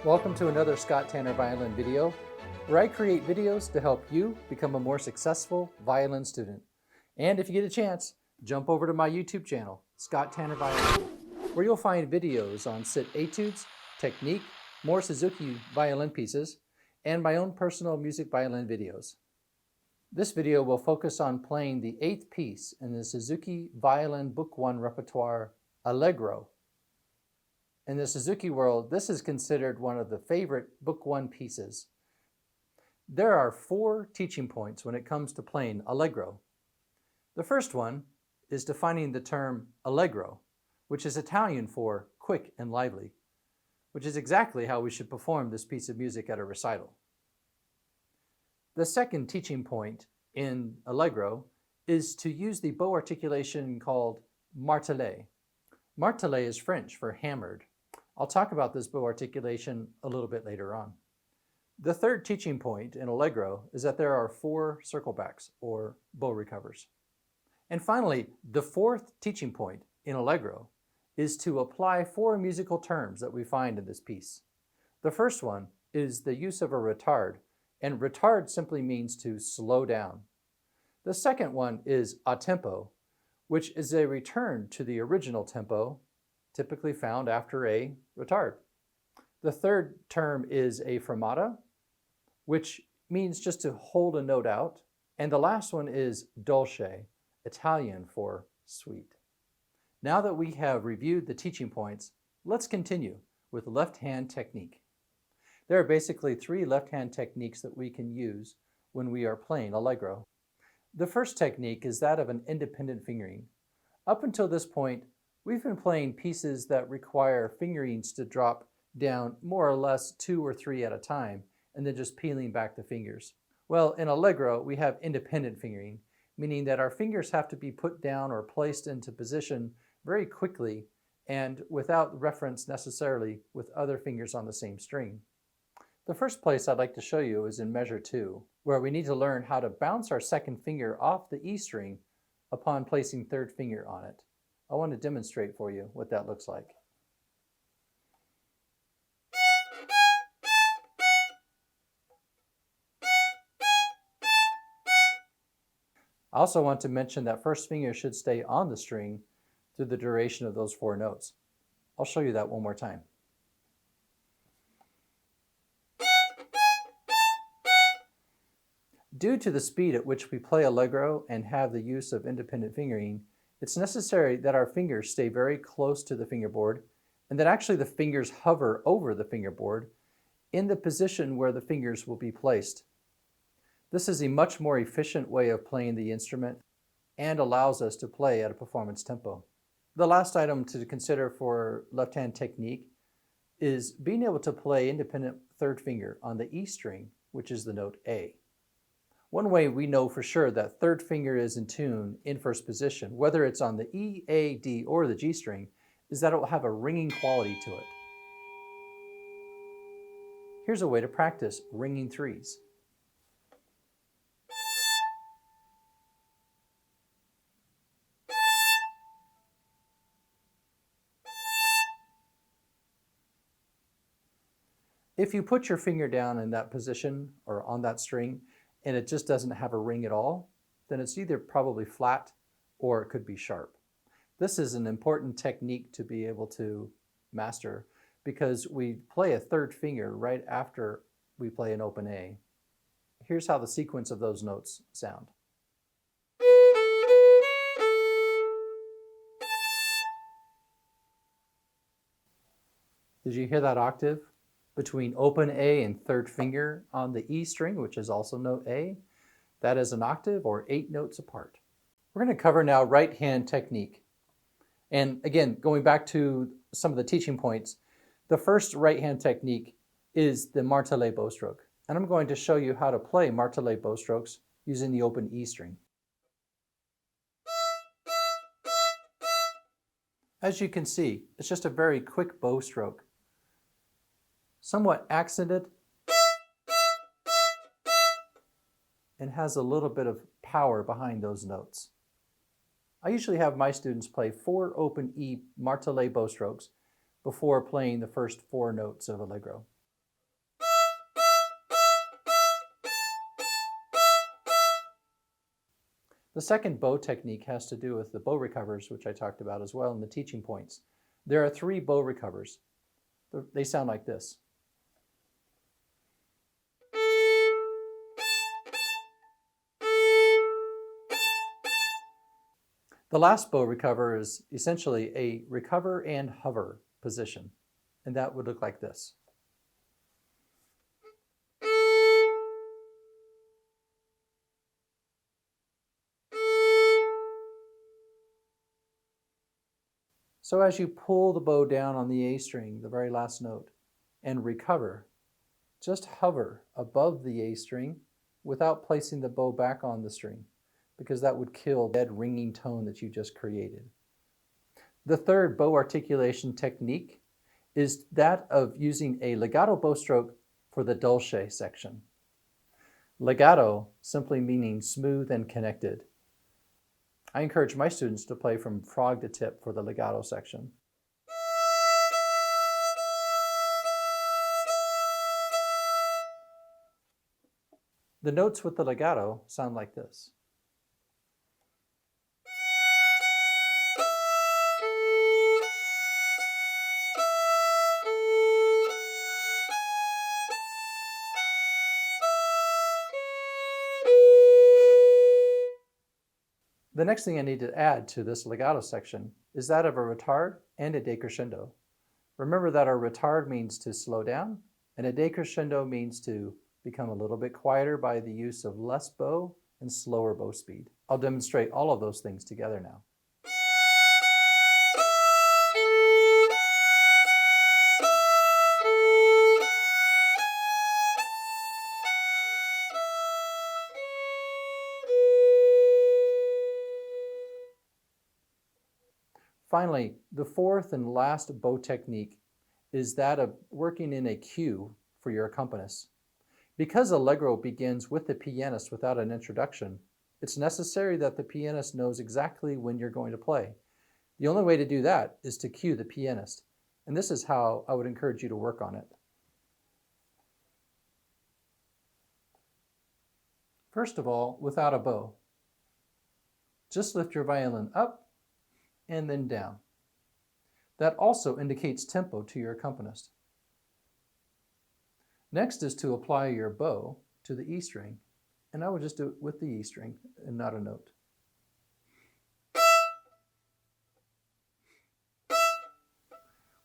Welcome to another Scott Tanner Violin video, where I create videos to help you become a more successful violin student. And if you get a chance, jump over to my YouTube channel, Scott Tanner Violin, where you'll find videos on sit etudes, technique, more Suzuki violin pieces, and my own personal music violin videos. This video will focus on playing the 8th piece in the Suzuki Violin Book 1 repertoire, Allegro. In the Suzuki world, this is considered one of the favorite Book 1 pieces. There are 4 teaching points when it comes to playing Allegro. The first one is defining the term Allegro, which is Italian for quick and lively, which is exactly how we should perform this piece of music at a recital. The second teaching point in Allegro is to use the bow articulation called martelé. Martelé is French for hammered. I'll talk about this bow articulation a little bit later on. The third teaching point in Allegro is that there are 4 circlebacks or bow recovers. And finally, the fourth teaching point in Allegro is to apply 4 musical terms that we find in this piece. The first one is the use of a retard, and retard simply means to slow down. The second one is a tempo, which is a return to the original tempo, typically found after a retard. The third term is a fermata, which means just to hold a note out. And the last one is dolce, Italian for sweet. Now that we have reviewed the teaching points, let's continue with left-hand technique. There are basically 3 left-hand techniques that we can use when we are playing Allegro. The first technique is that of an independent fingering. Up until this point, we've been playing pieces that require fingerings to drop down more or less 2 or 3 at a time, and then just peeling back the fingers. Well, in Allegro, we have independent fingering, meaning that our fingers have to be put down or placed into position very quickly and without reference necessarily with other fingers on the same string. The first place I'd like to show you is in measure 2, where we need to learn how to bounce our second finger off the E string upon placing third finger on it. I want to demonstrate for you what that looks like. I also want to mention that first finger should stay on the string through the duration of those 4 notes. I'll show you that one more time. Due to the speed at which we play Allegro and have the use of independent fingering, it's necessary that our fingers stay very close to the fingerboard and that actually the fingers hover over the fingerboard in the position where the fingers will be placed. This is a much more efficient way of playing the instrument and allows us to play at a performance tempo. The last item to consider for left-hand technique is being able to play independent third finger on the E string, which is the note A. One way we know for sure that third finger is in tune in first position, whether it's on the E, A, D, or the G string, is that it will have a ringing quality to it. Here's a way to practice ringing 3s. If you put your finger down in that position or on that string, and it just doesn't have a ring at all, then it's either probably flat or it could be sharp. This is an important technique to be able to master because we play a third finger right after we play an open A. Here's how the sequence of those notes sound. Did you hear that octave? Between open A and third finger on the E string, which is also note A. That is an octave or 8 notes apart. We're going to cover now right-hand technique. And again, going back to some of the teaching points, the first right-hand technique is the martelé bow stroke. And I'm going to show you how to play martelé bow strokes using the open E string. As you can see, it's just a very quick bow stroke. Somewhat accented and has a little bit of power behind those notes. I usually have my students play 4 open E martelé bow strokes before playing the first 4 notes of Allegro. The second bow technique has to do with the bow recovers, which I talked about as well in the teaching points. There are 3 bow recovers. They sound like this. The last bow recover is essentially a recover and hover position, and that would look like this. So as you pull the bow down on the A string, the very last note, and recover, just hover above the A string without placing the bow back on the string, because that would kill the dead ringing tone that you just created. The third bow articulation technique is that of using a legato bow stroke for the dolce section. Legato simply meaning smooth and connected. I encourage my students to play from frog to tip for the legato section. The notes with the legato sound like this. The next thing I need to add to this legato section is that of a retard and a decrescendo. Remember that our retard means to slow down, and a decrescendo means to become a little bit quieter by the use of less bow and slower bow speed. I'll demonstrate all of those things together now. Finally, the fourth and last bow technique is that of working in a cue for your accompanist. Because Allegro begins with the pianist without an introduction, it's necessary that the pianist knows exactly when you're going to play. The only way to do that is to cue the pianist, and this is how I would encourage you to work on it. First of all, without a bow, just lift your violin up and then down. That also indicates tempo to your accompanist. Next is to apply your bow to the E string, and I would just do it with the E string and not a note.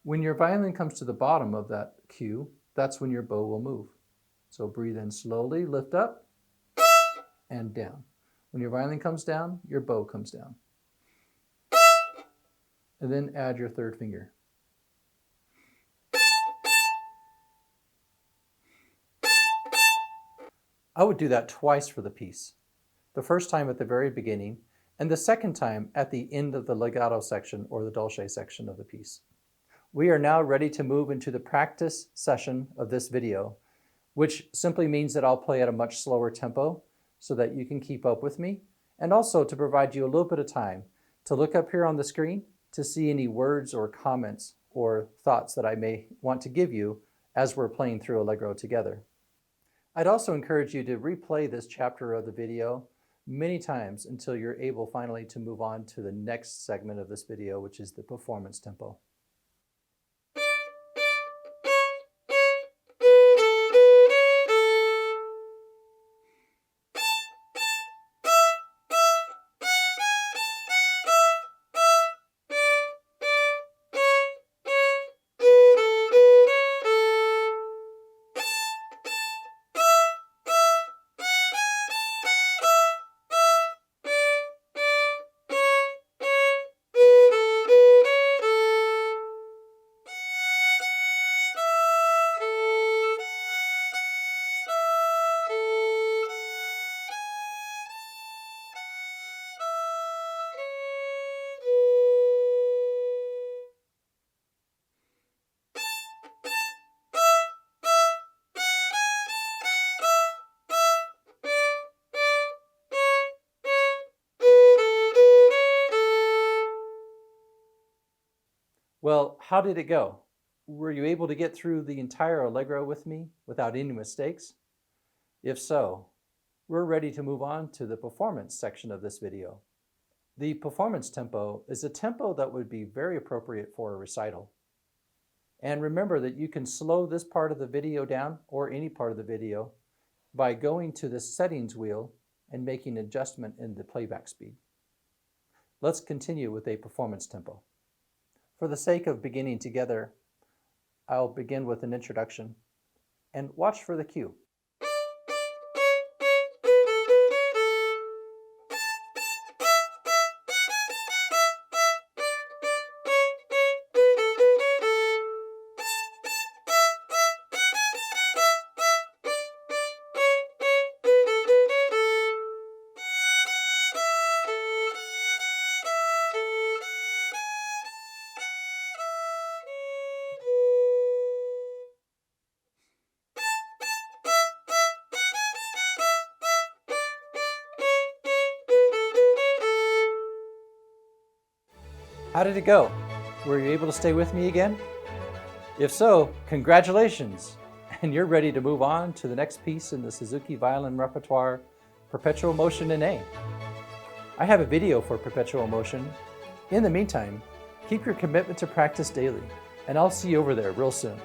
When your violin comes to the bottom of that cue, that's when your bow will move. So breathe in slowly, lift up, and down. When your violin comes down, your bow comes down. And then add your third finger. I would do that twice for the piece. The first time at the very beginning, and the second time at the end of the legato section or the dolce section of the piece. We are now ready to move into the practice session of this video, which simply means that I'll play at a much slower tempo so that you can keep up with me, and also to provide you a little bit of time to look up here on the screen to see any words or comments or thoughts that I may want to give you as we're playing through Allegro together. I'd also encourage you to replay this chapter of the video many times until you're able finally to move on to the next segment of this video, which is the performance tempo. Well, how did it go? Were you able to get through the entire Allegro with me without any mistakes? If so, we're ready to move on to the performance section of this video. The performance tempo is a tempo that would be very appropriate for a recital. And remember that you can slow this part of the video down, or any part of the video, by going to the settings wheel and making an adjustment in the playback speed. Let's continue with a performance tempo. For the sake of beginning together, I'll begin with an introduction, and watch for the cue. How did it go? Were you able to stay with me again? If so, congratulations! And you're ready to move on to the next piece in the Suzuki Violin repertoire, Perpetual Motion in A. I have a video for Perpetual Motion. In the meantime, keep your commitment to practice daily, and I'll see you over there real soon.